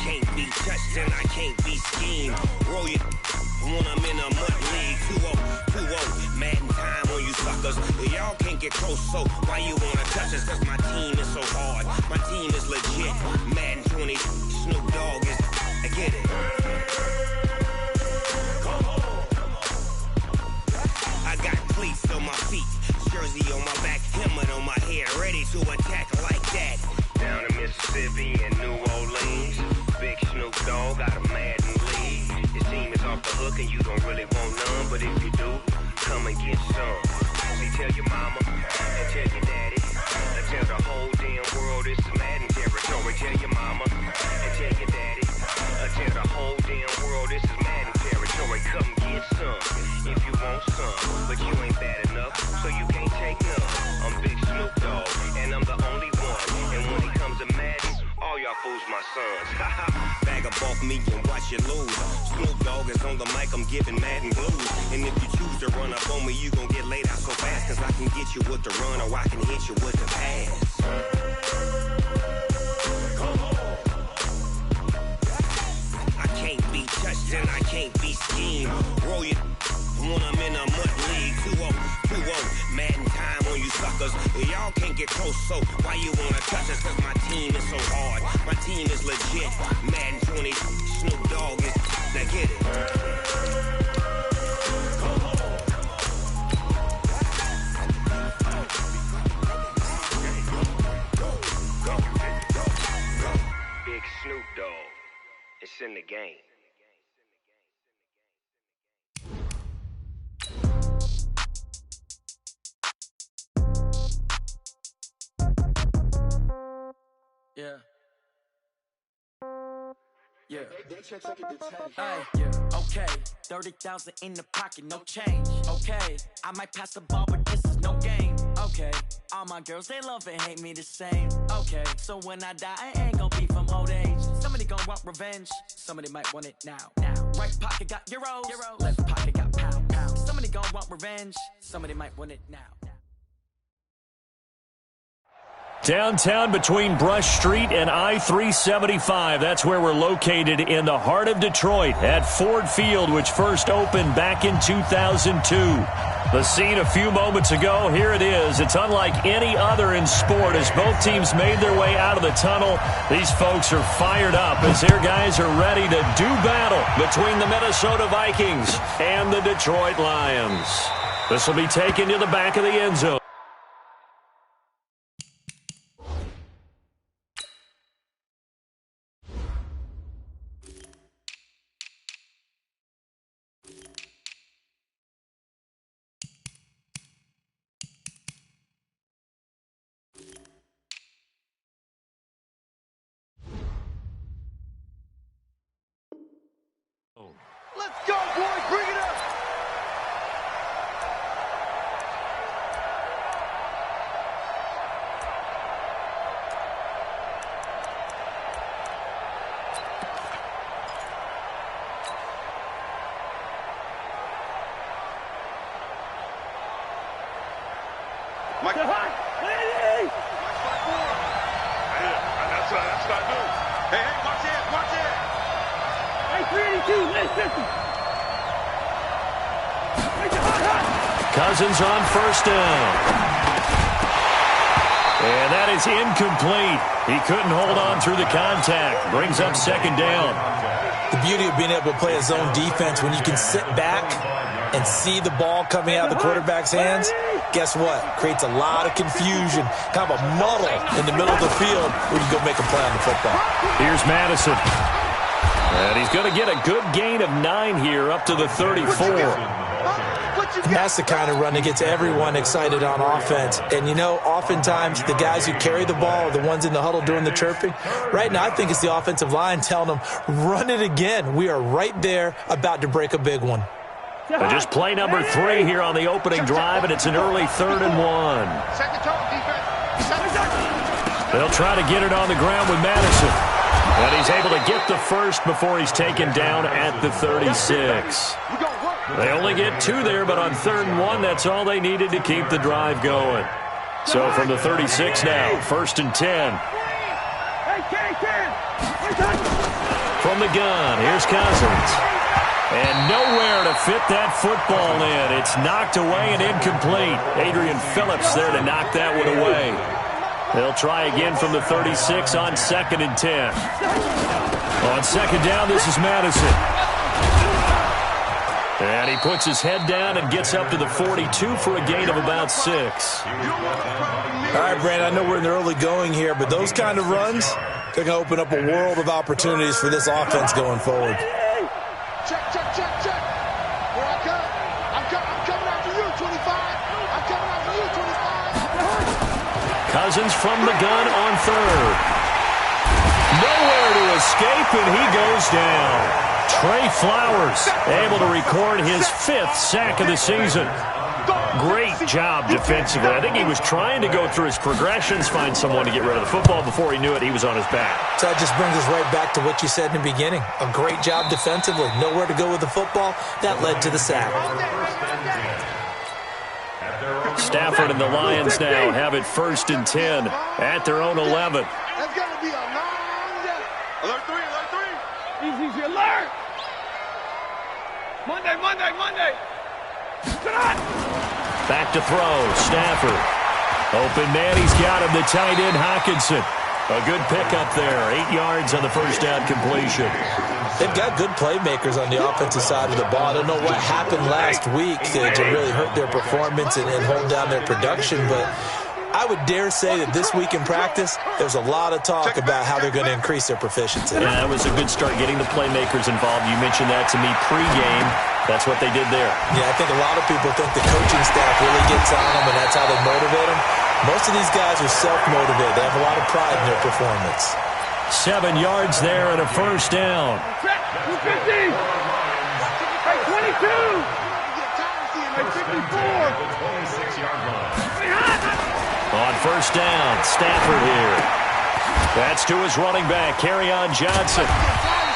can't be touched and I can't be schemed. Roll your when I'm in a mud league. 2-0, 2-0, Madden time on you suckers. Y'all can't get close, so why you wanna touch us? Cause my team is so hard, my team is legit. Madden 20, Snoop Dogg is, I get it. I got cleats on my feet, jersey on my back, helmet on my head, ready to attack like that. Down in Mississippi and New Orleans, Big Snoop Dogg got a Madden league. His team is off the hook and you don't really want none, but if you do, come and get some. See, tell your mama and tell your daddy, and tell the whole damn world this is Madden territory. Tell your mama and tell your daddy, and tell the whole damn world this is Madden territory. Come get some if you want some, but you ain't bad enough, so you can't take none. I'm Big Snoop Dogg, and I'm the only one. And when it comes to Madden, all y'all fools my sons. Bag a bulk me and watch you lose. Snoop Dogg is on the mic, I'm giving Madden blues. And if you choose to run up on me, you gon' get laid out so fast. Cause I can get you with the run or I can hit you with the pass. I can't be touched and I can't be schemed. Roll your when I'm in a mud league. 2-0, 2-0, Madden time on you suckers. Y'all can't get close, so why you wanna touch us? Cause my team is so hard, my team is legit. Madden 20, Snoop Dogg is, now get it. Big Snoop Dogg, it's in the game. Yeah. Yeah. Hey, yeah. Okay. 30,000 in the pocket, no change. Okay. I might pass the ball, but this is no game. Okay. All my girls, they love and hate me the same. Okay. So when I die, I ain't gonna be from old age. Somebody gonna want revenge. Somebody might want it now. Right pocket got euros. Left pocket got pound. Somebody gonna want revenge. Somebody might want it now. Downtown between Brush Street and I-375. That's where we're located in the heart of Detroit at Ford Field, which first opened back in 2002. The scene a few moments ago, here it is. It's unlike any other in sport as both teams made their way out of the tunnel. These folks are fired up as their guys are ready to do battle between the Minnesota Vikings and the Detroit Lions. This will be taken to the back of the end zone. Let's go, boys. Bring it up. Mike. That's what I do. Hey, watch it. Hey, 382, listen. Cousins on first down. And that is incomplete. He couldn't hold on through the contact. Brings up second down. The beauty of being able to play a zone defense when you can sit back and see the ball coming out of the quarterback's hands, guess what? Creates a lot of confusion, kind of a muddle in the middle of the field where you go make a play on the football. Here's Madison. And he's going to get a good gain of 9 here up to the 34. And that's the kind of run that gets everyone excited on offense. And, you know, oftentimes the guys who carry the ball are the ones in the huddle doing the chirping. Right now, I think it's the offensive line telling them, run it again. We are right there about to break a big one. And just play number 3 here on the opening drive, and it's an early 3rd and 1. They'll try to get it on the ground with Madison. And he's able to get the first before he's taken down at the 36. They only get 2 there, but on 3rd and 1, that's all they needed to keep the drive going. So from the 36 now, 1st and 10. from the gun. Here's Cousins. And nowhere to fit that football in. It's knocked away and incomplete. Adrian Phillips there to knock that one away. They'll try again from the 36 on 2nd and 10. On 2nd down, this is Madison. And he puts his head down and gets up to the 42 for a gain of about 6. All right, Brandon, I know we're in the early going here, but those kind of runs, they're going to open up a world of opportunities for this offense going forward. Check. Here I come. I'm coming after you, 25. I'm coming after you, 25. Cousins from the gun on 3rd. Nowhere to escape, and he goes down. Trey Flowers able to record his 5th sack of the season. Great job defensively. I think he was trying to go through his progressions, find someone to get rid of the football. Before he knew it, he was on his back. So that just brings us right back to what you said in the beginning. A great job defensively. Nowhere to go with the football. That led to the sack. Stafford and the Lions now have it 1st and 10 at their own 11. That's going to be a long day. Alert 3. Easy, alert. Monday. Back to throw. Stafford. Open man. He's got him. The tight end, Hockenson. A good pickup there. 8 yards on the first down completion. They've got good playmakers on the offensive side of the ball. I don't know what happened last week to really hurt their performance and hold down their production, but I would dare say that this week in practice, there's a lot of talk about how they're going to increase their proficiency. Yeah, that was a good start getting the playmakers involved. You mentioned that to me pregame. That's what they did there. Yeah, I think a lot of people think the coaching staff really gets on them, and that's how they motivate them. Most of these guys are self-motivated. They have a lot of pride in their performance. 7 yards there and a first down. 250. Hey, 22. Hey, 54. On first down, Stafford here. That's to his running back, Kerryon Johnson.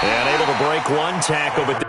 And able to break one tackle, but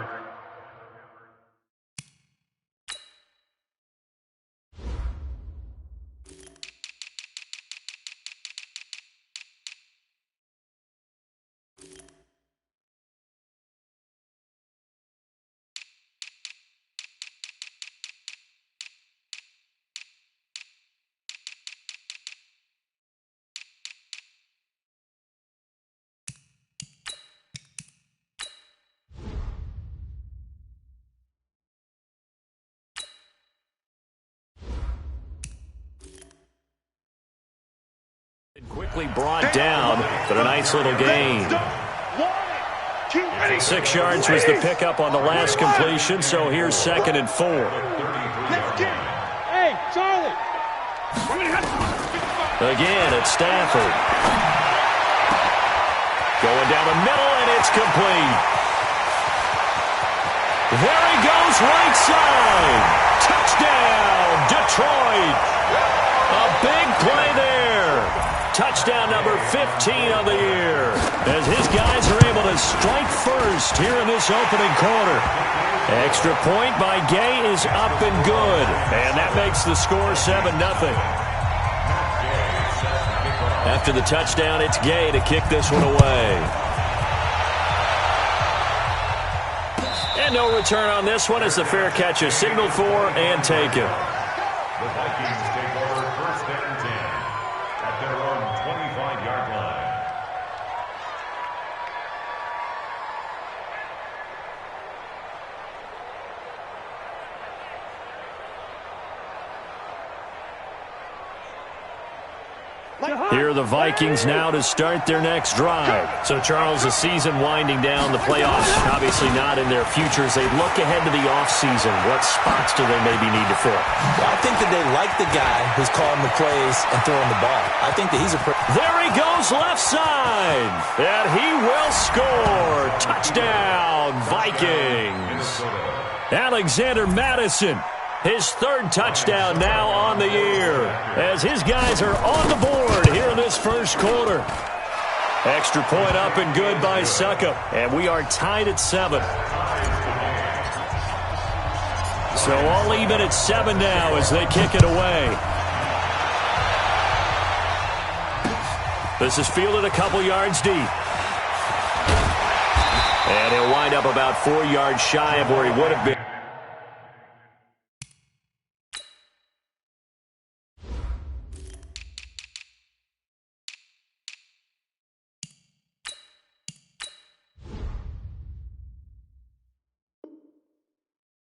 quickly brought down, but a nice little gain. 6 yards was the pickup on the last completion, so here's 2nd and 4. Hey, Charlie. Again, it's Stafford. Going down the middle, and it's complete. There he goes, right side. Touchdown, Detroit. A big play there. Touchdown number 15 on the year, as his guys are able to strike first here in this opening quarter. Extra point by Gay is up and good, and that makes the score 7-0. After the touchdown, it's Gay to kick this one away. And no return on this one as the fair catch is signaled for and taken. The Vikings take over 1st and 10 at their own 25-yard line. Here are the Vikings now to start their next drive. So, Charles, the season winding down, the playoffs obviously not in their future. As they look ahead to the offseason, what spots do they maybe need to fill? Well, I think that they like the guy who's calling the plays and throwing the ball. I think that he's a... There he goes, left side. And he will score. Touchdown, Vikings. Alexander Madison. His 3rd touchdown now on the year, as his guys are on the board here in this first quarter. Extra point up and good by Succop, and we are tied at 7. So all even at 7 now as they kick it away. This is fielded a couple yards deep. And he'll wind up about 4 yards shy of where he would have been.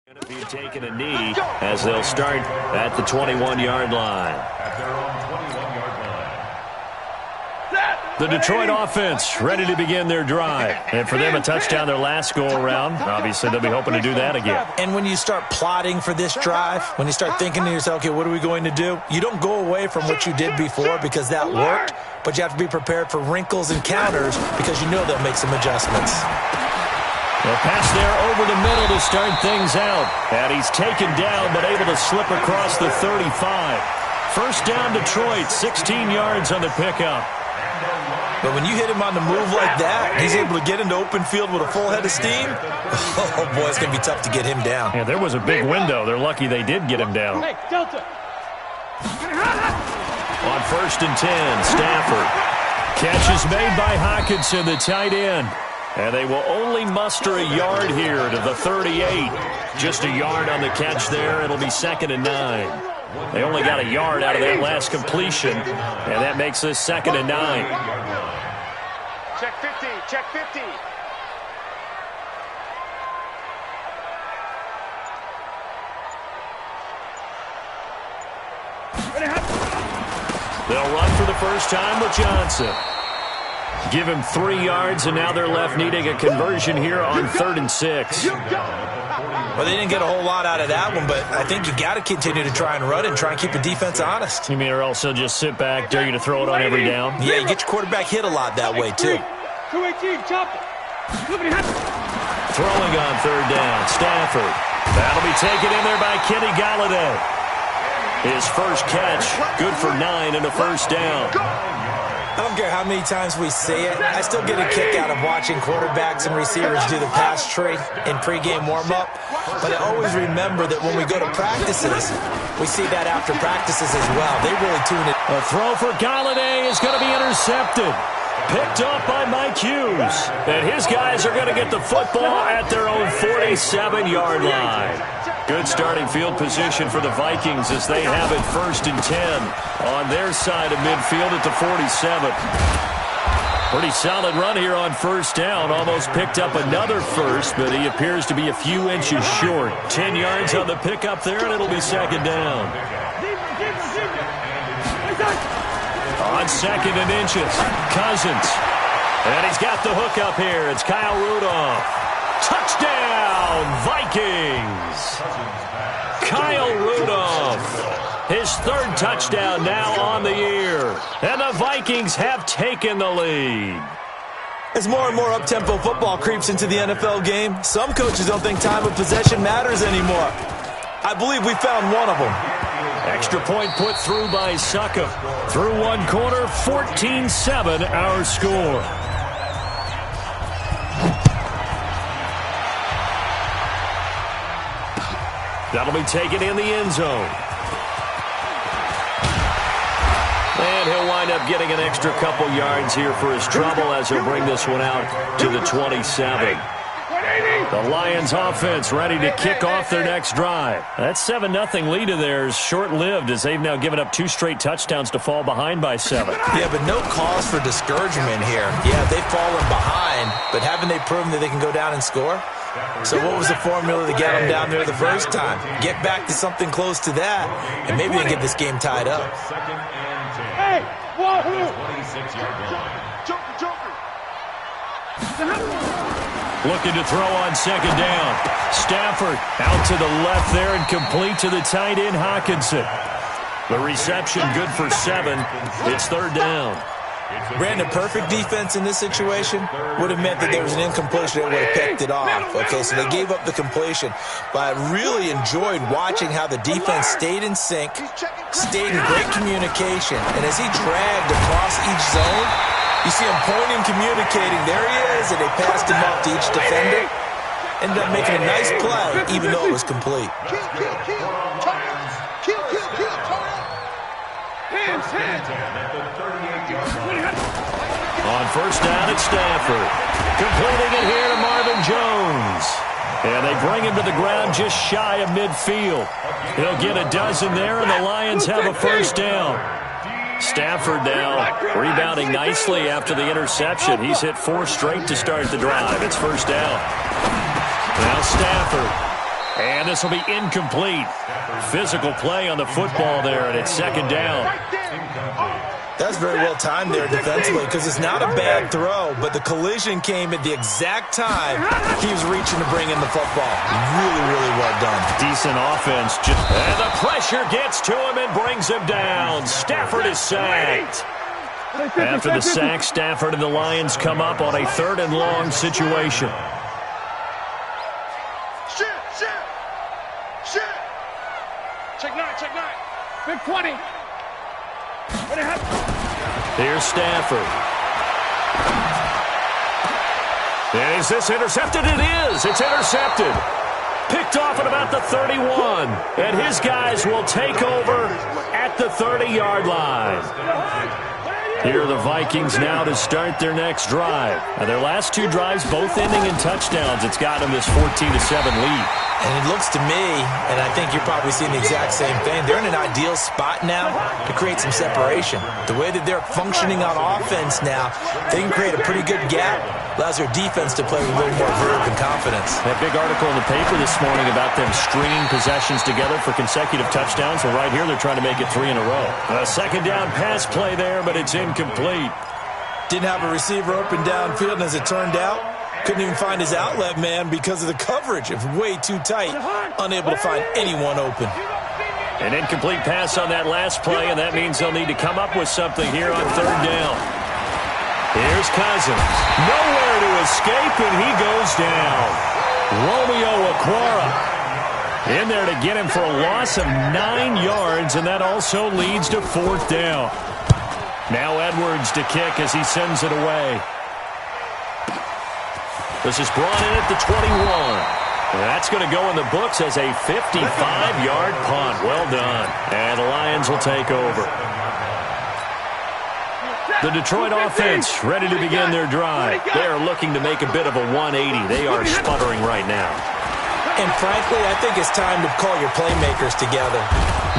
Going to be taking a knee as they'll start at the 21-yard line. At their own 21-yard line. The Detroit offense ready to begin their drive. And for them, a touchdown their last go-around. Obviously, they'll be hoping to do that again. And when you start plotting for this drive, when you start thinking to yourself, okay, what are we going to do? You don't go away from what you did before because that worked, but you have to be prepared for wrinkles and counters because you know they'll make some adjustments. A pass there over the middle to start things out. And he's taken down but able to slip across the 35. First down Detroit, 16 yards on the pickup. But when you hit him on the move like that, he's able to get into open field with a full head of steam. Oh, boy, it's going to be tough to get him down. Yeah, there was a big window. They're lucky they did get him down. Hey, Delta. On 1st and 10, Stafford. Catch is made by Hockenson, the tight end. And they will only muster a yard here to the 38. Just a yard on the catch there. It'll be 2nd and 9. They only got a yard out of that last completion, and that makes this 2nd and 9. Check 50. Check 50. They'll run for the first time with Johnson. Give him 3 yards, and now they're left needing a conversion here on 3rd and 6. Well, they didn't get a whole lot out of that one, but I think you got to continue to try and run and try and keep the defense honest. You mean or else they'll just sit back, dare you to throw it on every down? Yeah, you get your quarterback hit a lot that way, too. 218, chop it. Throwing on 3rd down, Stafford. That'll be taken in there by Kenny Golladay. His first catch, good for 9 and a first down. I don't care how many times we see it. I still get a kick out of watching quarterbacks and receivers do the pass tree in pregame warm-up. But I always remember that when we go to practices, we see that after practices as well. They really tune it. A throw for Golladay is going to be intercepted. Picked up by Mike Hughes. And his guys are going to get the football at their own 47-yard line. Good starting field position for the Vikings as they have it 1st and 10 on their side of midfield at the 47. Pretty solid run here on 1st down. Almost picked up another first, but he appears to be a few inches short. 10 yards on the pickup there, and it'll be 2nd down. On 2nd and inches, Cousins. And he's got the hook up here. It's Kyle Rudolph. Touchdown, Vikings! Kyle Rudolph, his 3rd touchdown now on the year. And the Vikings have taken the lead. As more and more up-tempo football creeps into the NFL game, some coaches don't think time of possession matters anymore. I believe we found one of them. Extra point put through by Succop. Through one quarter, 14-7 our score. That'll be taken in the end zone. And he'll wind up getting an extra couple yards here for his trouble as he'll bring this one out to the 27. The Lions offense ready to kick off their next drive. That 7-0 lead of theirs short-lived as they've now given up 2 straight touchdowns to fall behind by 7. Yeah, but no cause for discouragement here. Yeah, they've fallen behind, but haven't they proven that they can go down and score? So what was the formula to get them down there the first time? Get back to something close to that, and maybe they can get this game tied up. Hey, Wahoo! 26-yard line. Looking to throw on 2nd down. Stafford out to the left there and complete to the tight end Hockenson. The reception good for 7. It's 3rd down. Brandon, perfect defense in this situation would have meant that there was an incompletion that would have picked it off. Okay, so they gave up the completion. But I really enjoyed watching how the defense stayed in sync, stayed in great communication. And as he dragged across each zone, you see him pointing, communicating. There he is, and they passed him up to each defender. Ended up making a nice play, even though it was complete. On 1st down, it's Stafford. Completing it here to Marvin And they bring him to the ground just shy of midfield. He'll get a dozen there, and the Lions have a first down. Stafford now rebounding nicely after the interception. He's hit 4 straight to start the drive. It's first down. Now Stafford. And this will be incomplete. Physical play on the football there, and it's second down. That's very well timed there defensively because it's not a bad throw, but the collision came at the exact time he was reaching to bring in the football. Really, really well done. Decent offense. And the pressure gets to him and brings him down. Stafford is sacked. After the sack, Stafford and the Lions come up on a 3rd and long situation. Check 9. Big 20. Here's Stafford. And is this intercepted? It is. It's intercepted. Picked off at about the 31. And his guys will take over at the 30-yard line. Here are the Vikings now to start their next drive. Now, their last 2 drives both ending in touchdowns. It's got them this 14-7 lead. And it looks to me, and I think you're probably seeing the exact same thing, they're in an ideal spot now to create some separation. The way that they're functioning on offense now, they can create a pretty good gap. Allows their defense to play with a little more verve and confidence. That big article in the paper this morning about them stringing possessions together for consecutive touchdowns. Well, right here they're trying to make it 3 in a row. A second down pass play there, but it's incomplete. Didn't have a receiver open downfield, and as it turned out, couldn't even find his outlet man because of the coverage. It was way too tight. Unable to find anyone open. An incomplete pass on that last play, and that means they'll need to come up with something here on 3rd down. Here's Cousins. Nowhere to escape, and he goes down. Romeo Okwara in there to get him for a loss of 9 yards, and that also leads to 4th down. Now Edwards to kick as he sends it away. This is brought in at the 21. That's going to go in the books as a 55-yard punt. Well done. And the Lions will take over. The Detroit offense ready to begin their drive. They are looking to make a bit of a 180. They are sputtering right now. And frankly, I think it's time to call your playmakers together.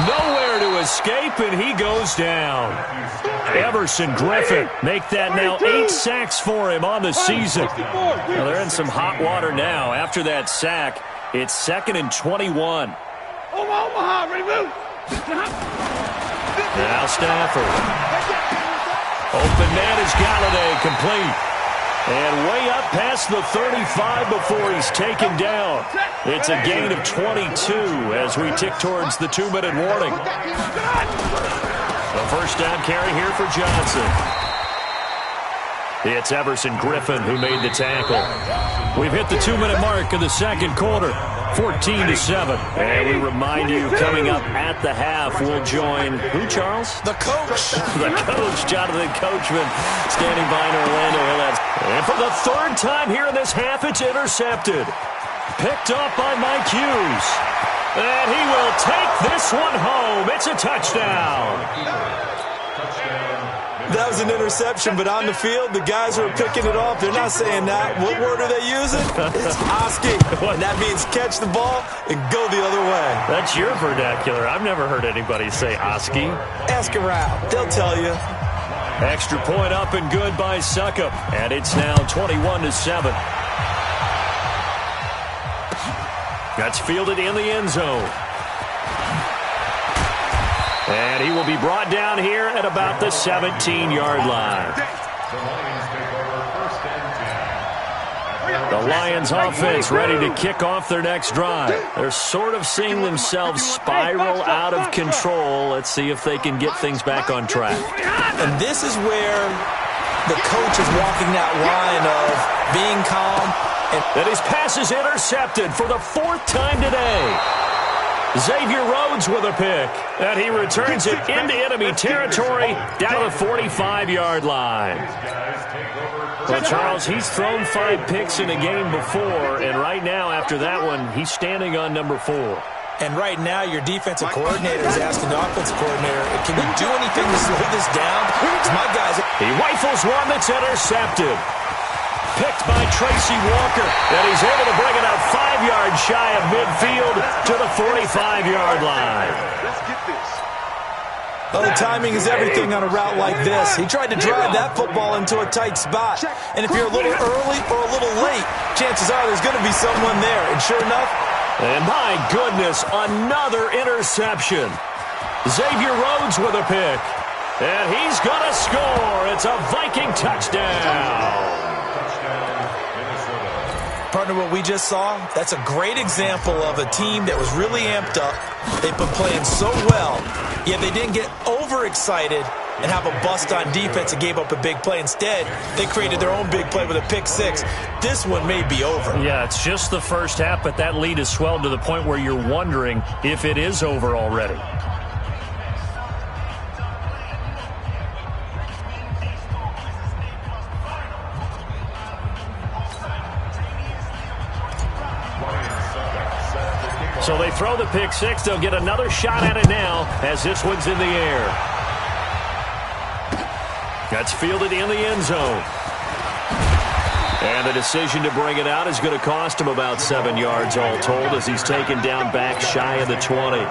Nowhere to escape, and he goes down. Everson Griffin make that now 8 sacks for him on the season. Well, they're in some hot water now. After that sack, it's 2nd and 21. Omaha, ready, move. Now Stafford. Open man is Galladay, complete. And way up past the 35 before he's taken down. It's a gain of 22 as we tick towards the 2-minute warning. The first down carry here for Johnson. It's Everson Griffin who made the tackle. We've hit the 2-minute mark of the second quarter. 14-7. And we remind you, coming up at the half, we'll join who, Charles? The coach. The coach, Jonathan Coachman, standing by in Orlando. And for the 3rd time here in this half, it's intercepted. Picked up by Mike Hughes. And he will take this one home. It's a touchdown. That was an interception, but on the field, the guys who are picking it off, they're not saying that. What word are they using? It's Oski. And that means catch the ball and go the other way. That's your vernacular. I've never heard anybody say Oski. Ask around. They'll tell you. Extra point up and good by Succop. And it's now 21-7. That's fielded in the end zone. And he will be brought down here at about the 17-yard line. The Lions offense ready to kick off their next drive. They're sort of seeing themselves spiral out of control. Let's see if they can get things back on track. And this is where the coach is walking that line of being calm. And his pass is intercepted for the 4th time today. Xavier Rhodes with a pick, and he returns it into enemy territory down the 45-yard line. Well, Charles, he's thrown 5 picks in a game before, and right now, after that one, he's standing on number 4. And right now, your defensive coordinator is asking the offensive coordinator, can you do anything to slow this down? Because my guys... He rifles one that's intercepted. picked by Tracy Walker, and he's able to bring it out 5 yards shy of midfield to the 45-yard line. Let's get this. Well, the timing is everything on a route like this. He tried to drive that football into a tight spot. And if you're a little early or a little late, chances are there's going to be someone there. And sure enough, and my goodness, another interception. Xavier Rhodes with a pick. And he's going to score. It's a Viking touchdown. Partner, what we just saw, that's a great example of a team that was really amped up. They've been playing so well, yet they didn't get overexcited and have a bust on defense and gave up a big play. Instead, they created their own big play with a pick six. This one may be over. Yeah, it's just the first half, but that lead has swelled to the point where you're wondering if it is over already. So they throw the pick six. They'll get another shot at it now as this one's in the air. That's fielded in the end zone. And the decision to bring it out is going to cost him about 7 yards all told as he's taken down back shy of the 20.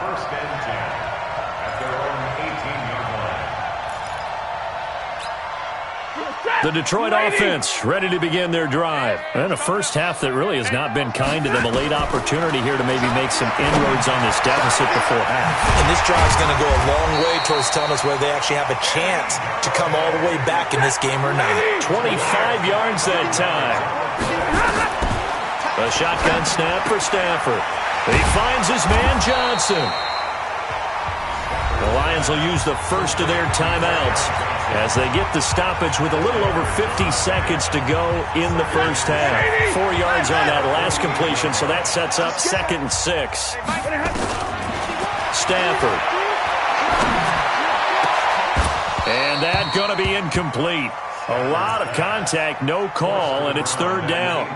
The Detroit offense ready to begin their drive. And a first half that really has not been kind to them. A late opportunity here to maybe make some inroads on this deficit before half. And this drive is going to go a long way towards telling us whether they actually have a chance to come all the way back in this game or not. 25 yards that time. A shotgun snap for Stafford. He finds his man Johnson. The Lions will use the first of their timeouts as they get the stoppage with a little over 50 seconds to go in the first half. 4 yards on that last completion, so that sets up 2nd and 6. Stafford. And that's going to be incomplete. A lot of contact, no call, and it's 3rd down.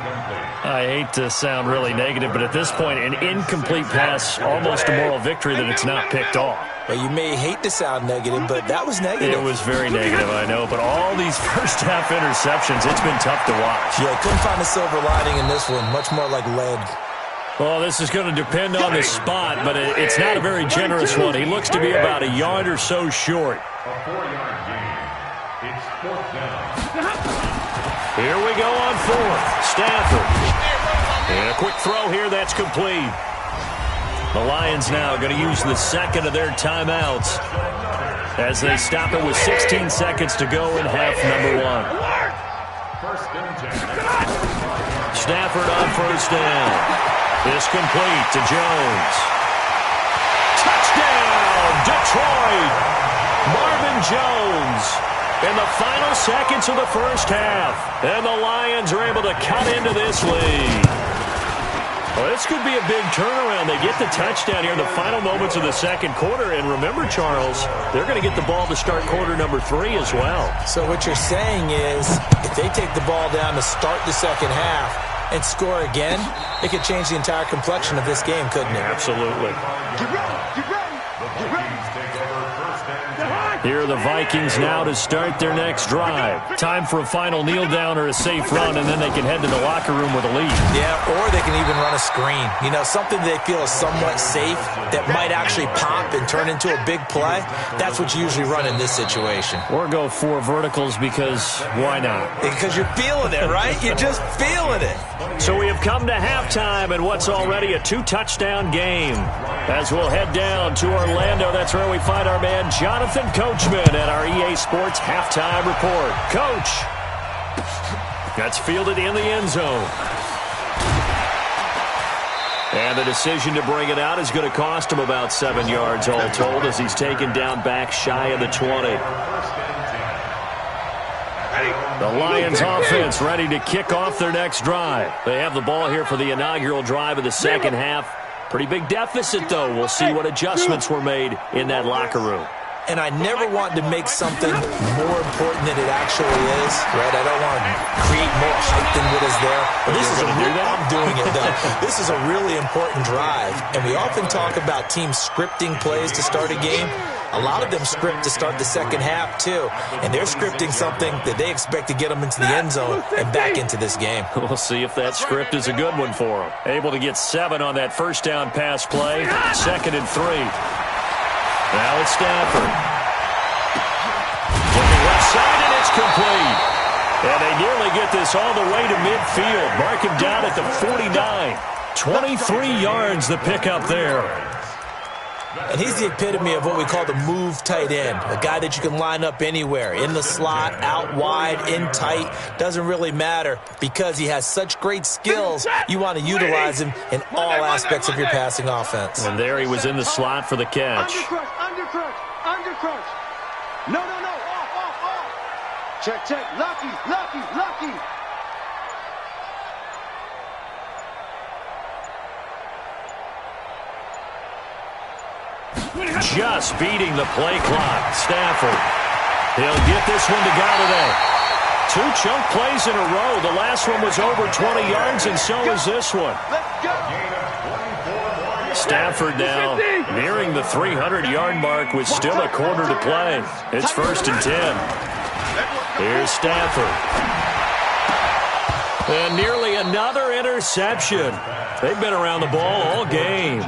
I hate to sound really negative, but at this point, an incomplete pass, almost a moral victory that it's not picked off. Well, you may hate to sound negative, but that was negative. It was very negative, I know, but all these first-half interceptions, it's been tough to watch. Yeah, couldn't find a silver lining in this one, much more like lead. Well, this is going to depend on the spot, but it's not a very generous one. He looks to be about a yard or so short. A 4-yard gain. It's 4th down. Here we go on 4th. Stafford. And a quick throw here, that's complete. The Lions now going to use the second of their timeouts as they stop it with 16 seconds to go in half number 1. Stafford on 1st down. Is complete to Jones. Touchdown, Detroit! Marvin Jones in the final seconds of the first half. And the Lions are able to cut into this lead. Well, this could be a big turnaround. They get the touchdown here in the final moments of the second quarter. And remember, Charles, they're going to get the ball to start quarter number 3 as well. So what you're saying is if they take the ball down to start the second half and score again, it could change the entire complexion of this game, couldn't it? Absolutely. Get ready, get ready, get ready. Here are the Vikings now to start their next drive. Time for a final kneel down or a safe run, and then they can head to the locker room with a lead. Yeah, or they can even run a screen. You know, something they feel is somewhat safe that might actually pop and turn into a big play. That's what you usually run in this situation. Or go 4 verticals because why not? Because you're feeling it, right? You're just feeling it. So we have come to halftime in what's already a 2-touchdown game. As we'll head down to Orlando, that's where we find our man Jonathan Coachman at our EA Sports Halftime Report. Coach, that's fielded in the end zone. And the decision to bring it out is going to cost him about 7 yards all told as he's taken down back shy of the 20. The Lions offense ready to kick off their next drive. They have the ball here for the inaugural drive of the second half. Pretty big deficit, though. We'll see what adjustments were made in that locker room. and I never want to make something more important than it actually is, right? I don't want to create more hype than what is there. But this is I'm doing it, though. This is a really important drive, and we often talk about teams scripting plays to start a game. A lot of them script to start the second half, too. And they're scripting something that they expect to get them into the end zone and back into this game. We'll see if that script is a good one for them. Able to get 7 on that first down pass play. 2nd and 3. Now it's Stafford. Looking left side, and it's complete. And they nearly get this all the way to midfield. Mark him down at the 49. 23 yards the pickup there. And he's the epitome of what we call the move tight end, a guy that you can line up anywhere, in the slot, out wide, in tight, doesn't really matter because he has such great skills. You want to utilize him in all aspects of your passing offense. And there he was in the slot for the catch. Undercrush. No. Off. Check. Lucky. Just beating the play clock. Stafford. He'll get this one to Galladay. 2 chunk plays in a row. The last one was over 20 yards, and so is this one. Stafford now nearing the 300-yard mark with still a quarter to play. It's 1st and 10. Here's Stafford. And nearly another interception. They've been around the ball all game.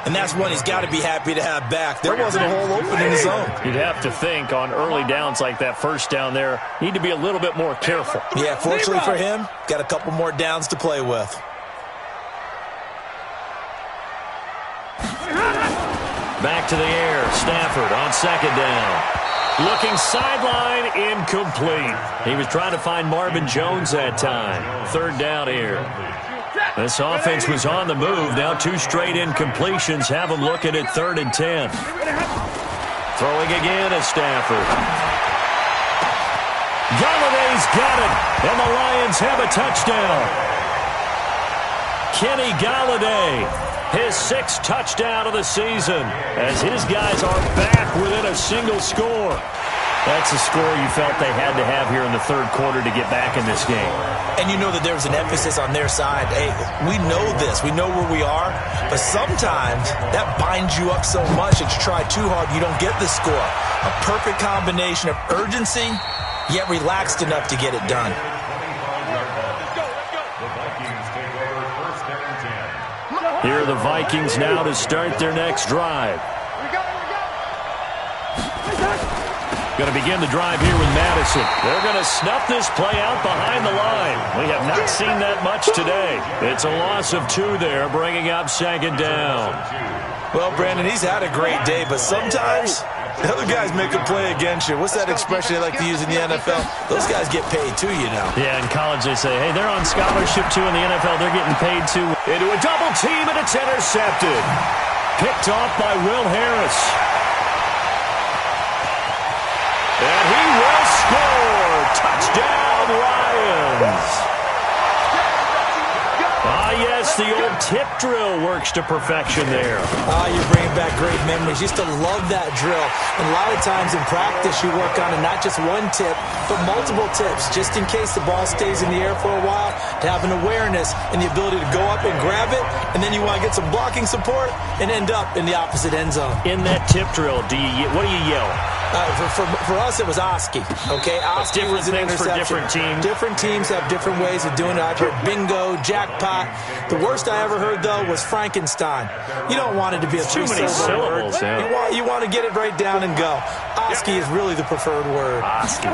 And that's one he's got to be happy to have back. There wasn't a hole open in the zone. You'd have to think on early downs like that first down there, need to be a little bit more careful. Yeah, fortunately for him, got a couple more downs to play with. Back to the air. Stafford on 2nd down. Looking sideline, incomplete. He was trying to find Marvin Jones that time. 3rd down here. This offense was on the move. Now 2 straight incompletions have them looking at 3rd and 10. Throwing again is Stafford. Galladay's got it, and the Lions have a touchdown. Kenny Galladay, his 6th touchdown of the season, as his guys are back within a single score. That's a score you felt they had to have here in the 3rd quarter to get back in this game. And you know that there was an emphasis on their side. Hey, we know this. We know where we are. But sometimes that binds you up so much that you try too hard, you don't get the score. A perfect combination of urgency, yet relaxed enough to get it done. Here are the Vikings now to start their next drive. Going to begin the drive here with Madison. They're going to snuff this play out behind the line. We have not seen that much today. It's a loss of 2 there, bringing up 2nd down. Well, Brandon, he's had a great day, but sometimes the other guys make a play against you. What's that expression they like to use in the NFL? Those guys get paid too, you know. Yeah, in college they say, hey, they're on scholarship too. In the NFL, they're getting paid too. Into a double team, and it's intercepted. Picked off by Will Harris. And he will score. Touchdown, Lions. Yes, the old tip drill works to perfection there. You're bringing back great memories. Used to love that drill. And a lot of times in practice, you work on it, not just one tip, but multiple tips, just in case the ball stays in the air for a while, to have an awareness and the ability to go up and grab it, and then you want to get some blocking support and end up in the opposite end zone. In that tip drill, what do you yell? For us, it was Oski. Okay, Oski was an interception. For different teams. Different teams have different ways of doing it. I've heard bingo, jackpot. The worst I ever heard, though, was Frankenstein. You don't want it to be a too many syllables. Yeah. You want to get it right down and go. Oski is really the preferred word. Oski.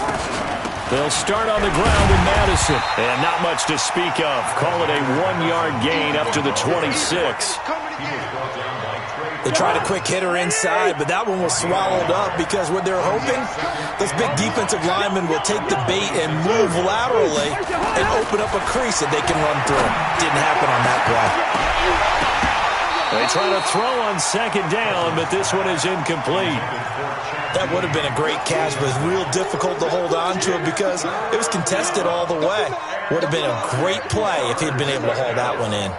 They'll start on the ground with Madison. And not much to speak of. Call it a 1-yard gain up to the 26. They tried a quick hitter inside, but that one was swallowed up because what they're hoping, those big defensive linemen will take the bait and move laterally and open up a crease that they can run through. Didn't happen on that play. They try to throw on 2nd down, but this one is incomplete. That would have been a great catch, but it's real difficult to hold on to it because it was contested all the way. Would have been a great play if he'd been able to hold that one in.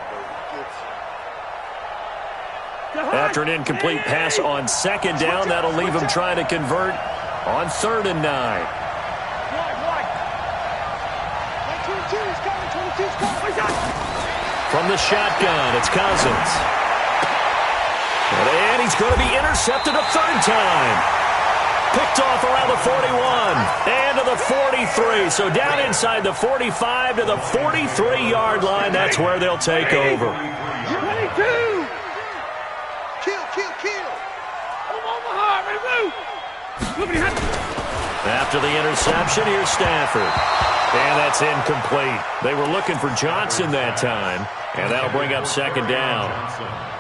After an incomplete pass on second down, that'll leave him trying to convert on 3rd and 9. From the shotgun, it's Cousins. And he's going to be intercepted a 3rd time. Picked off around the 41 and to the 43. So down inside the 45 to the 43-yard line. That's where they'll take over. 22. Kill. Come on, Mahar, ready, move. After the interception, here's Stafford. And that's incomplete. They were looking for Johnson that time, and that'll bring up 2nd down.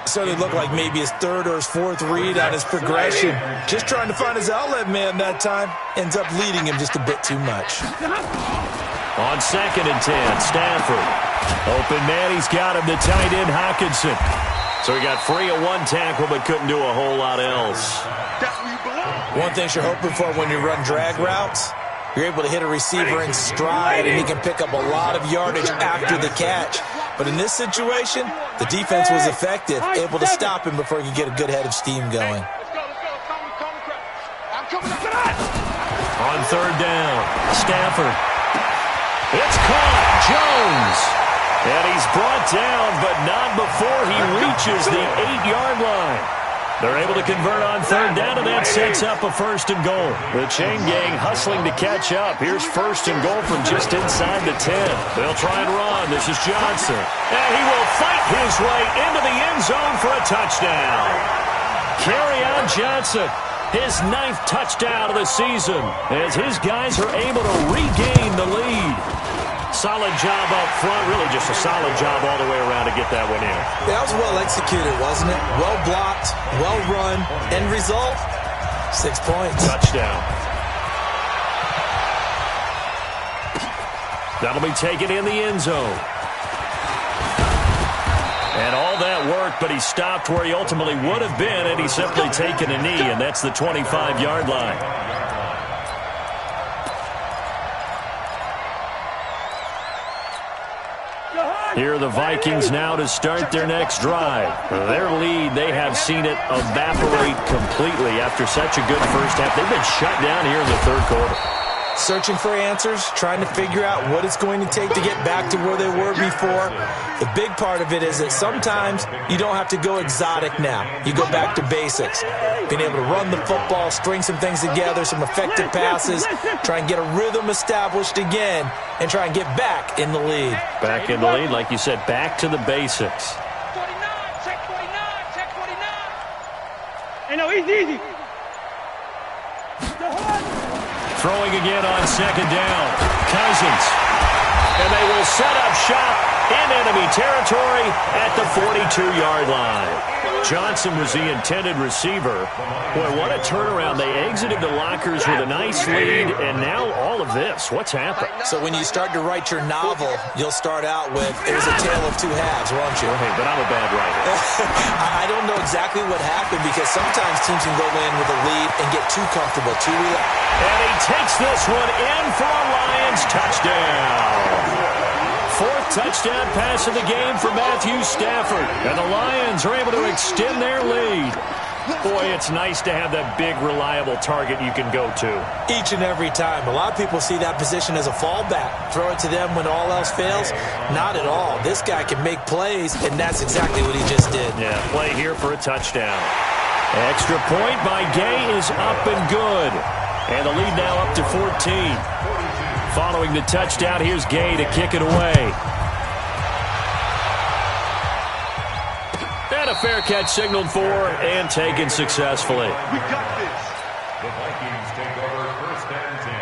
Certainly looked like maybe his 3rd or his 4th read on his progression. Just trying to find his outlet man that time. Ends up leading him just a bit too much. On 2nd and 10, Stafford. Open man, he's got him, the tight end, Hockenson. So he got free of 1 tackle, but couldn't do a whole lot else. One thing you're hoping for when you run drag routes, you're able to hit a receiver in stride, and he can pick up a lot of yardage after the catch. But in this situation, the defense was effective, able to stop him before he could get a good head of steam going. On 3rd down, Stafford. It's caught. Jones. And he's brought down, but not before he reaches the 8-yard line. They're able to convert on 3rd down, and that sets up a 1st and goal. The chain gang hustling to catch up. Here's 1st and goal from just inside the 10. They'll try and run. This is Johnson. And he will fight his way into the end zone for a touchdown. Kerryon Johnson, his 9th touchdown of the season, as his guys are able to regain the lead. Solid job up front, really just a solid job all the way around to get that one in. That was well executed, wasn't it? Well blocked, well run. End result, 6 points. Touchdown. That'll be taken in the end zone. And all that work, but he stopped where he ultimately would have been, and he's simply taken a knee, and that's the 25-yard line. Here are the Vikings now to start their next drive. Their lead, they have seen it evaporate completely after such a good first half. They've been shut down here in the 3rd quarter. Searching for answers, trying to figure out what it's going to take to get back to where they were before. The big part of it is that sometimes you don't have to go exotic now. You go back to basics. Being able to run the football, string some things together, some effective passes, try and get a rhythm established again, and try and get back in the lead. Back in the lead, like you said, back to the basics. 49, check 49. Hey, no, easy. Throwing again on 2nd down. Cousins. And they will set up shop in enemy territory at the 42-yard line. Johnson was the intended receiver. Boy, what a turnaround. They exited the lockers with a nice lead, and now all of this. What's happened? So when you start to write your novel, you'll start out with, it was a tale of 2 halves, won't you? Hey, but I'm a bad writer. I don't know exactly what happened, because sometimes teams can go in with a lead and get too comfortable, too relaxed. And he takes this one in for a Lions touchdown. 4th touchdown pass of the game for Matthew Stafford. And the Lions are able to extend their lead. Boy, it's nice to have that big, reliable target you can go to. Each and every time. A lot of people see that position as a fallback. Throw it to them when all else fails. Not at all. This guy can make plays, and that's exactly what he just did. Yeah, play here for a touchdown. Extra point by Gay is up and good. And the lead now up to 14. Following the touchdown, here's Gay to kick it away. And a fair catch signaled for and taken successfully. We got this. The Vikings take over 1st and 10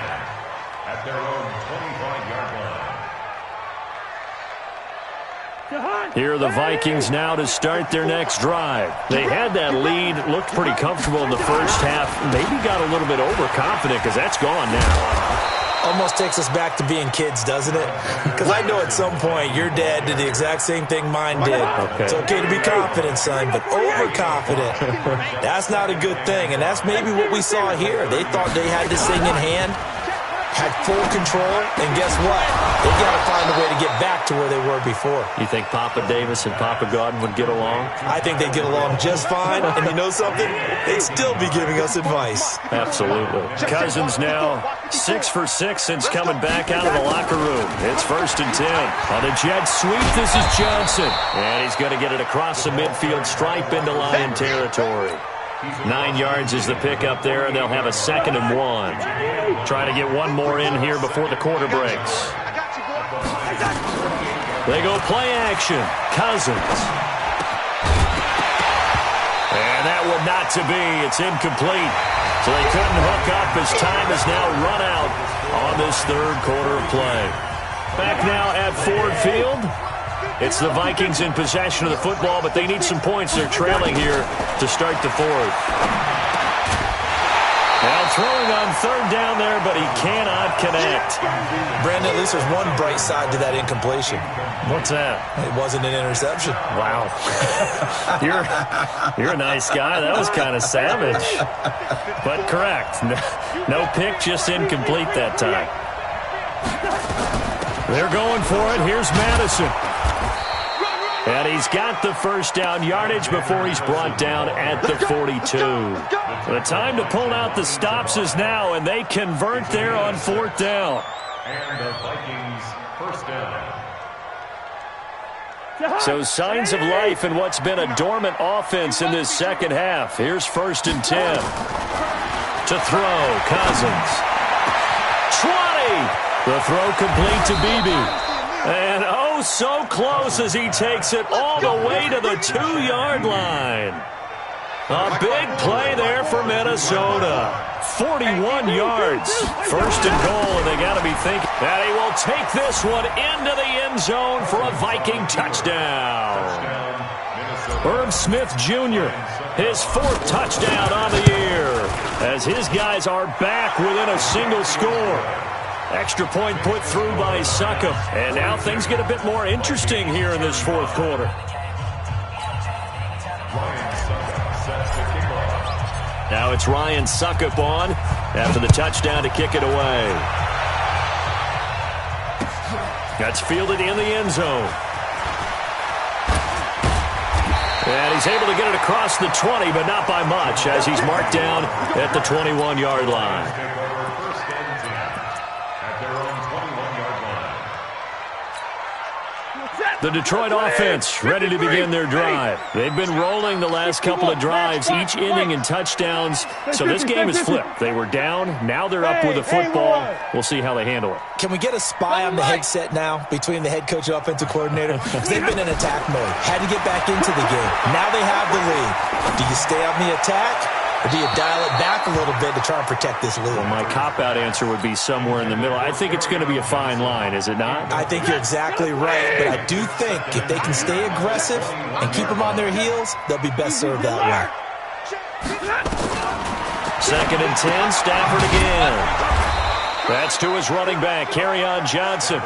at their own 25-yard line. Here are the Vikings now to start their next drive. They had that lead, looked pretty comfortable in the first half, maybe got a little bit overconfident because that's gone now. Almost takes us back to being kids, doesn't it? Because I know at some point your dad did the exact same thing mine did. Okay. It's okay to be confident, son, but overconfident, that's not a good thing. And that's maybe what we saw here. They thought they had this thing in hand, had full control, and guess what? They got to find a way to get back to where they were before. You think Papa Davis and Papa Godwin would get along? I think they'd get along just fine, and you know something? They'd still be giving us advice. Absolutely. Cousins now 6 for 6 since coming back out of the locker room. It's 1st and 10. On the jet sweep, this is Johnson. And he's going to get it across the midfield stripe into Lion territory. 9 yards is the pickup there, and they'll have a 2nd and 1. Try to get one more in here before the quarter breaks. They go play action. Cousins. And that one not to be. It's incomplete. So they couldn't hook up as time has now run out on this 3rd quarter of play. Back now at Ford Field. It's the Vikings in possession of the football, but they need some points. They're trailing here to start the 4th. Now throwing on 3rd down there, but he cannot connect. Brandon, at least there's one bright side to that incompletion. What's that? It wasn't an interception. Wow. You're a nice guy. That was kind of savage. But correct. No pick, just incomplete that time. They're going for it. Here's Madison. And he's got the 1st down yardage before he's brought down at the 42. The time to pull out the stops is now, and they convert there on 4th down. And the Vikings 1st down. So signs of life in what's been a dormant offense in this 2nd half. Here's 1st and 10. To throw, Cousins. 20! The throw complete to Beebe. And oh, so close as he takes it all the way to the 2-yard line. A big play there for Minnesota. 41 yards. 1st and goal, and they got to be thinking that he will take this one into the end zone for a Viking touchdown. Herb Smith Jr., his 4th touchdown on the year, as his guys are back within a single score. Extra point put through by Succop. And now things get a bit more interesting here in this 4th quarter. Now it's Ryan Succop on after the touchdown to kick it away. That's fielded in the end zone. And he's able to get it across the 20, but not by much, as he's marked down at the 21-yard line. The Detroit offense ready to begin their drive. They've been rolling the last couple of drives, each inning in touchdowns. So this game is flipped. They were down. Now they're up with the football. We'll see how they handle it. Can we get a spy on the headset now between the head coach and offensive coordinator? Because they've been in attack mode. Had to get back into the game. Now they have the lead. Do you stay on the attack? Or do you dial it back a little bit to try and protect this lead? Well, my cop-out answer would be somewhere in the middle. I think it's going to be a fine line, is it not? I think you're exactly right, but I do think if they can stay aggressive and keep them on their heels, they'll be best served that way. 2nd and 10, Stafford again. That's to his running back, Kerryon Johnson.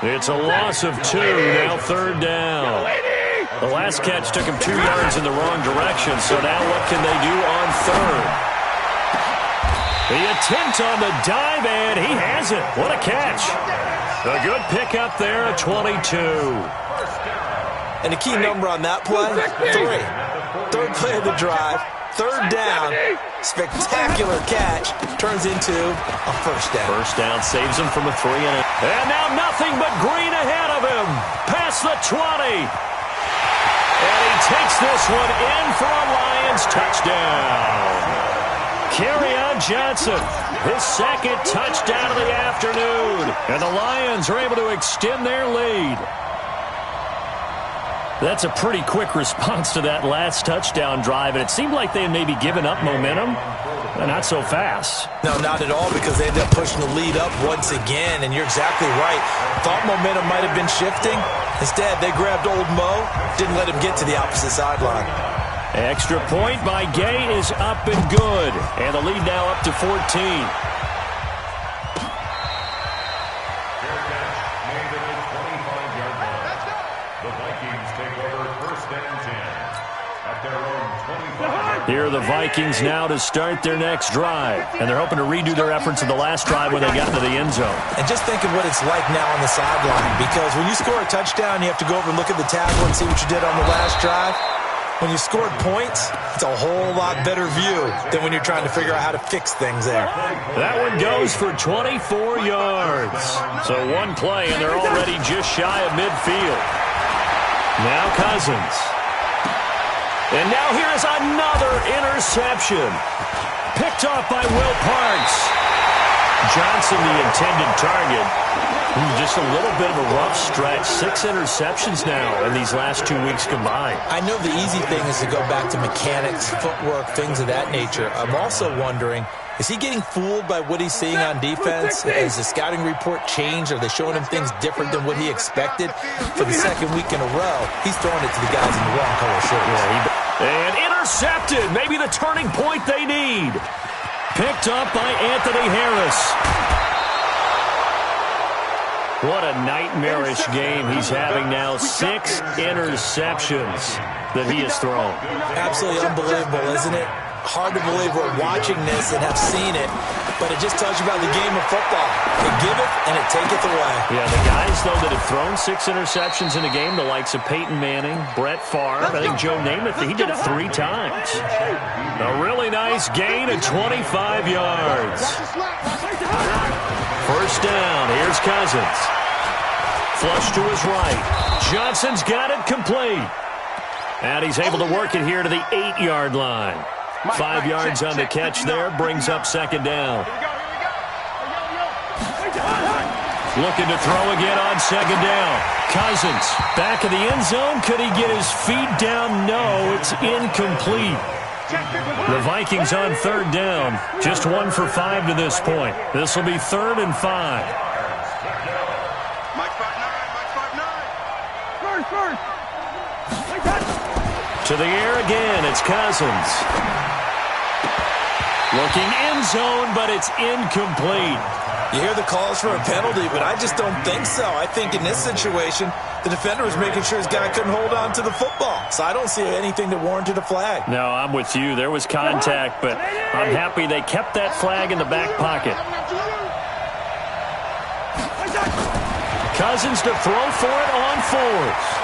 It's a loss of 2, now 3rd down. The last catch took him 2 yards in the wrong direction, so now what can they do on 3rd? The attempt on the dive, and he has it. What a catch. A good pickup there at 22. And the key number on that play, 3. 3rd play of the drive, 3rd down, spectacular catch, turns into a 1st down. 1st down saves him from a 3 and a... And now nothing but green ahead of him. Past the 20. And he takes this one in for a Lions touchdown. Kerryon Johnson, his 2nd touchdown of the afternoon. And the Lions are able to extend their lead. That's a pretty quick response to that last touchdown drive, and it seemed like they had maybe given up momentum. Not so fast. No, not at all, because they ended up pushing the lead up once again, and you're exactly right. Thought momentum might have been shifting. Instead, they grabbed old Mo, didn't let him get to the opposite sideline. Extra point by Gay is up and good, and the lead now up to 14. at their own 25. Here are the Vikings now to start their next drive. And they're hoping to redo their efforts in the last drive when they got into the end zone. And just think of what it's like now on the sideline. Because when you score a touchdown, you have to go over and look at the table and see what you did on the last drive. When you scored points, it's a whole lot better view than when you're trying to figure out how to fix things there. That one goes for 24 yards. So one play, and they're already just shy of midfield. Now Cousins. And now here's another interception. Picked off by Will Parks. Johnson, the intended target. Just a little bit of a rough stretch. 6 interceptions now in these last 2 weeks combined. I know the easy thing is to go back to mechanics, footwork, things of that nature. I'm also wondering, is he getting fooled by what he's seeing on defense? Has the scouting report changed? Are they showing him things different than what he expected? For the second week in a row, he's throwing it to the guys in the wrong color shirts. And intercepted. Maybe the turning point they need. Picked up by Anthony Harris. What a nightmarish game he's having now. 6 interceptions that he has thrown. Absolutely unbelievable, isn't it? Hard to believe we're watching this and have seen it, but it just tells you about the game of football. It giveth and it taketh away. Yeah, the guys, though, that have thrown 6 interceptions in a game, the likes of Peyton Manning, Brett Favre, I think Joe Namath, he did it 3 times. A really nice gain of 25 yards. First down, here's Cousins. Flush to his right. Johnson's got it complete. And he's able to work it here to the 8-yard line. 5 yards on the catch there, brings up second down. Looking to throw again on second down. Cousins, back of the end zone. Could he get his feet down? No, it's incomplete. The Vikings on third down. Just 1 for 5 to this point. This will be 3rd and 5. To the air again, it's Cousins. Looking end zone, but it's incomplete. You hear the calls for a penalty, but I just don't think so. I think in this situation, the defender was making sure his guy couldn't hold on to the football. So I don't see anything that warranted a flag. No, I'm with you. There was contact, but I'm happy they kept that flag in the back pocket. Cousins to throw for it on 4th.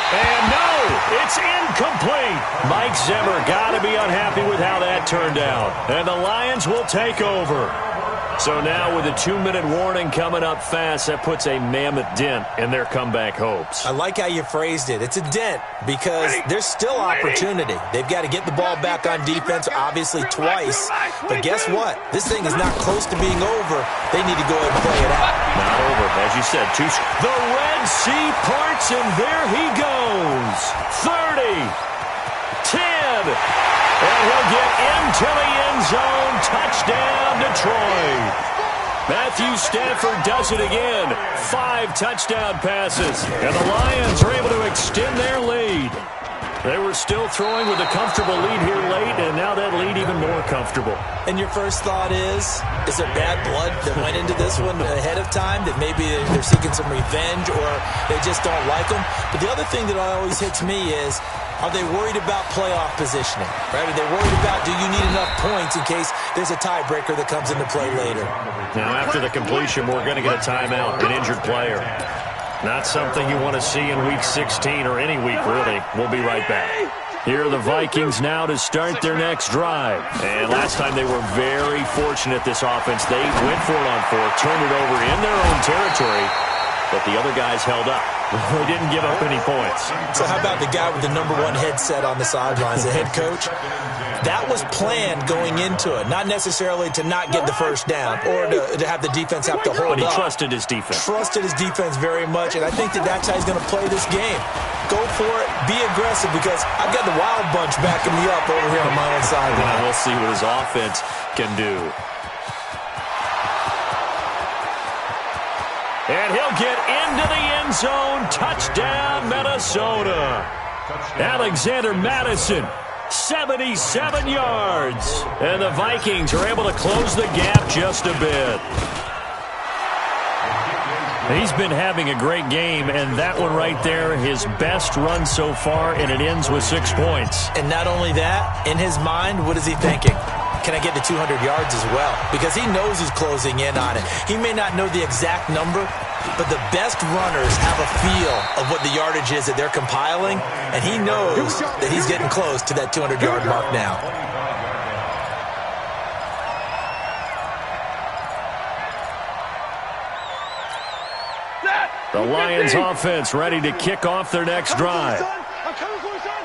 And no, it's incomplete. Mike Zimmer got to be unhappy with how that turned out. And the Lions will take over. So now with a 2-minute warning coming up fast, that puts a mammoth dent in their comeback hopes. I like how you phrased it. It's a dent because there's still opportunity. They've got to get the ball back on defense, obviously twice. But guess what? This thing is not close to being over. They need to go ahead and play it out. Not over, as you said. The Red Sea parts, and there he goes. 30, 10, and he'll get into the end zone. Touchdown, Detroit. Matthew Stafford does it again. 5 touchdown passes, and the Lions are able to extend their lead. They were still throwing with a comfortable lead here late, and now that lead even more comfortable. And your first thought is there bad blood that went into this one ahead of time, that maybe they're seeking some revenge or they just don't like them? But the other thing that always hits me is, are they worried about playoff positioning? Right? Are they worried about, do you need enough points in case there's a tiebreaker that comes into play later? Now, after the completion, we're going to get a timeout, an injured player. Not something you want to see in Week 16 or any week, really. We'll be right back. Here are the Vikings now to start their next drive. And last time they were very fortunate, this offense. They went for it on 4th, turned it over in their own territory, but the other guys held up. They didn't give up any points. So how about the guy with the number 1 headset on the sidelines, the head coach? That was planned going into it, not necessarily to not get the first down or to have the defense have to hold up. But he trusted his defense. Trusted his defense very much, and I think that's how he's going to play this game. Go for it, be aggressive, because I've got the Wild Bunch backing me up over here on my own sideline. And we'll see what his offense can do. And he'll get into the end zone. Touchdown, Minnesota. Alexander Mattison, 77 yards. And the Vikings are able to close the gap just a bit. He's been having a great game, and that one right there, his best run so far, and it ends with 6 points. And not only that, in his mind, what is he thinking? Can I get to 200 yards as well? Because he knows he's closing in on it. He may not know the exact number, but the best runners have a feel of what the yardage is that they're compiling, and he knows that he's getting close to that 200-yard mark now. The Lions offense ready to kick off their next drive. I'm coming for you, son.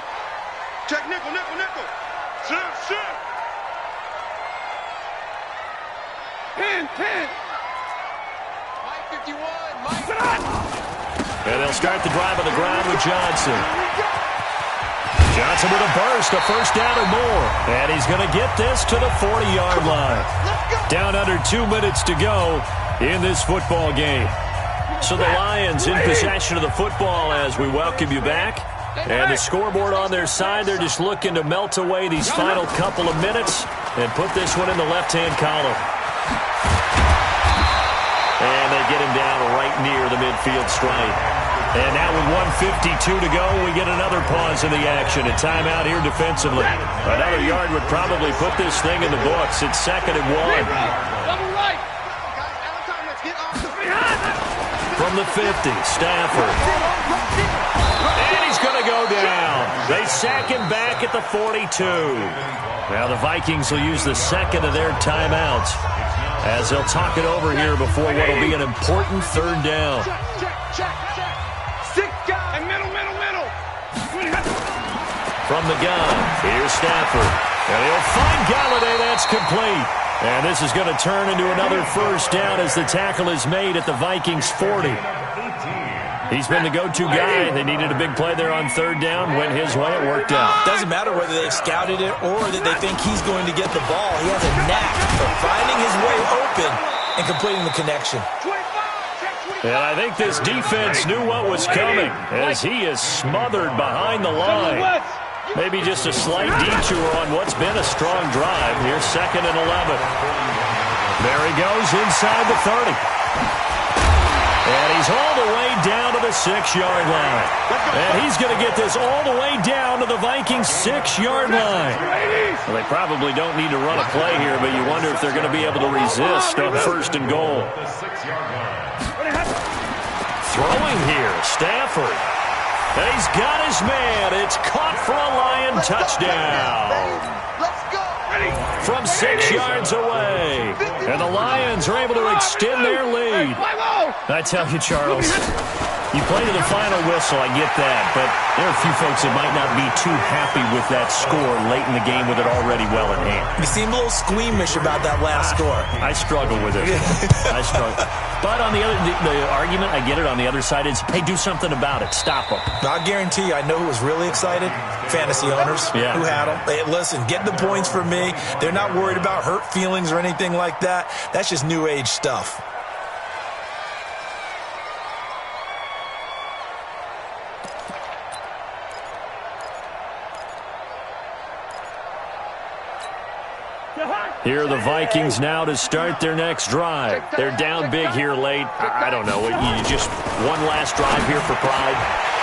Check nickel, nickel, nickel. Sit. 10. Mike 51, Mike. And they'll start the drive on the ground with Johnson. Johnson with a burst, a first down or more. And he's going to get this to the 40-yard line. Down under 2 minutes to go in this football game. So the Lions in possession of the football as we welcome you back. And the scoreboard on their side, they're just looking to melt away these final couple of minutes and put this one in the left-hand column. And they get him down right near the midfield stripe. And now with 1:52 to go, we get another pause in the action. A timeout here defensively. Another yard would probably put this thing in the books. It's 2nd and 1. Double right. From the 50, Stafford. And he's going to go down. They sack him back at the 42. Now the Vikings will use the second of their timeouts as they'll talk it over here before what will be an important 3rd down. Check. 6 guys. And middle. From the gun, here's Stafford. And he'll find Galladay. That's complete. And this is going to turn into another first down as the tackle is made at the Vikings 40. He's been the go-to guy. They needed a big play there on 3rd down. Went his way. It worked out. Doesn't matter whether they've scouted it or that they think he's going to get the ball. He has a knack for finding his way open and completing the connection. And I think this defense knew what was coming as he is smothered behind the line. Maybe just a slight detour on what's been a strong drive. Here's 2nd and 11. There he goes inside the 30. And he's all the way down to the 6-yard line. And he's going to get this all the way down to the Vikings 6-yard line. Well, they probably don't need to run a play here, but you wonder if they're going to be able to resist on 1st and goal. Throwing here, Stafford. And he's got his man. It's caught for a Lion touchdown. From 6 yards away. And the Lions are able to extend their lead. I tell you, Charles, you play to the final whistle, I get that. But there are a few folks that might not be too happy with that score late in the game with it already well in hand. You seem a little squeamish about that last score. I struggle with it. I struggle. But on the other, the argument, I get it, on the other side is, hey, do something about it. Stop them. I guarantee you, I know who was really excited. Fantasy owners who had them. Hey, listen, get the points for me. They're not worried about hurt feelings or anything like that. That's just new age stuff. Here are the Vikings now to start their next drive. They're down big here late. I don't know. You just one last drive here for pride.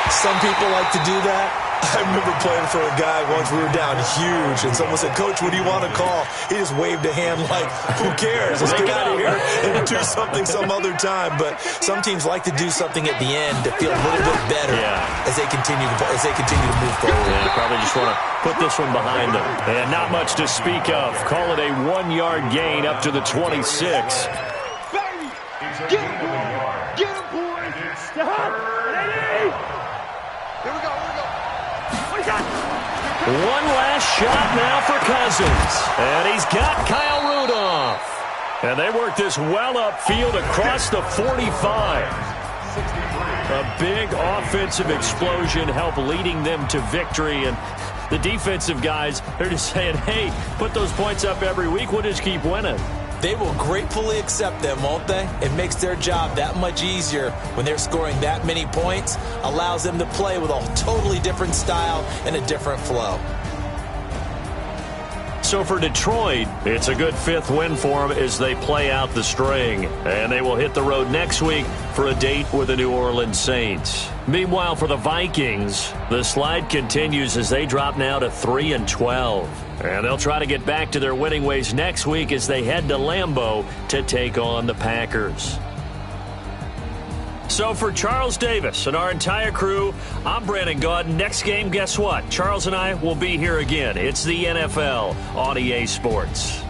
Some people like to do that. I remember playing for a guy once. We were down huge, and someone said, "Coach, what do you want to call?" He just waved a hand like, who cares? Let's get out of here and do something some other time. But some teams like to do something at the end to feel a little bit better as they continue to move forward. Yeah, probably just want to put this one behind them. And not much to speak of. Call it a 1-yard gain up to the 26. Get him, boys. Here we go. One last shot now for Cousins. And he's got Kyle Rudolph. And they work this well upfield across the 45. A big offensive explosion helped leading them to victory. And the defensive guys, they're just saying, hey, put those points up every week. We'll just keep winning. They will gratefully accept them, won't they? It makes their job that much easier when they're scoring that many points. Allows them to play with a totally different style and a different flow. So for Detroit, it's a good 5th win for them as they play out the string. And they will hit the road next week for a date with the New Orleans Saints. Meanwhile, for the Vikings, the slide continues as they drop now to 3-12. And they'll try to get back to their winning ways next week as they head to Lambeau to take on the Packers. So for Charles Davis and our entire crew, I'm Brandon Gaudin. Next game, guess what? Charles and I will be here again. It's the NFL on EA Sports.